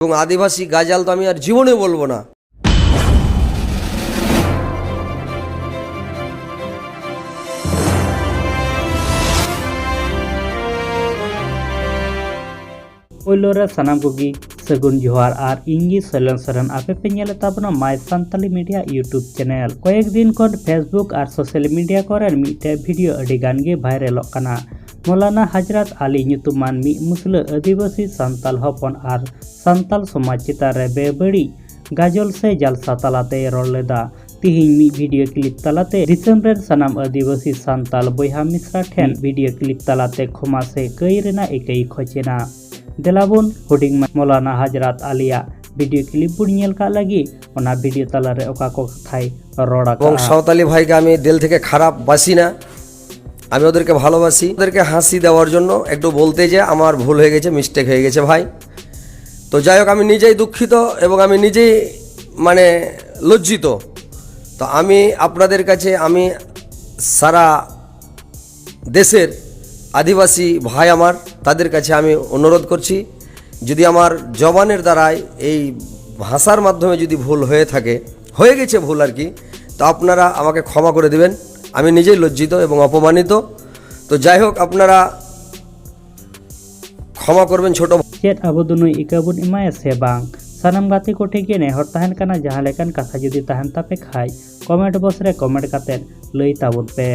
এবং আদিবাসী গাজাল তো আমি আর জীবনে বলবো না। Oilora sanam kogi sagun johar ar ingi Sailen Soren ape penyele tabna my Santali media YouTube channel koyek din kon Facebook ar social media koren mite video adigan ge viral kana Maulana Hazrat Ali nyutuman mi musle adivasi santal hopon ar santal somaj chitare bebedi gazal se jalsa talate roleda tihin mi video clip talate December sanam adivasi santal boyha misra then video clip talate khoma se kai rena ekei khochena Delabun huding Maulana Hazrat Ali video clip bun nyel ka lagi ona video talare oka ko thai roda ka এবং সাঁওতালি ভাইকে আমি দিল থেকে খারাপ বাসি না, আমি ওদেরকে ভালোবাসি। ওদেরকে হাসি দেওয়ার জন্য একটু বলতে যে আমার ভুল হয়ে গেছে, মিস্টেক হয়ে গেছে ভাই। তো যাই হোক, আমি নিজেই দুঃখিত এবং আমি নিজেই লজ্জিত। তো আমি আপনাদের কাছে আমি সারা দেশের আদিবাসী ভাই আমার তাদের কাছে আমি অনুরোধ করছি, যদি আমার জবানের দ্বারাই এই ভাষার মাধ্যমে যদি ভুল হয়ে গেছে ভুল আর কি, তো আপনারা আমাকে ক্ষমা করে দেবেন। আমি নিজেই লজ্জিত এবং অপমানিত। তো যাই হোক, আপনারা ক্ষমা করবেন ছোট chet abudunui ikabun imaya sebang sanam gati ko theke ne hor tahan kana jaha lekan katha jodi tahan tape khai comment box re comment katen lei tabun pe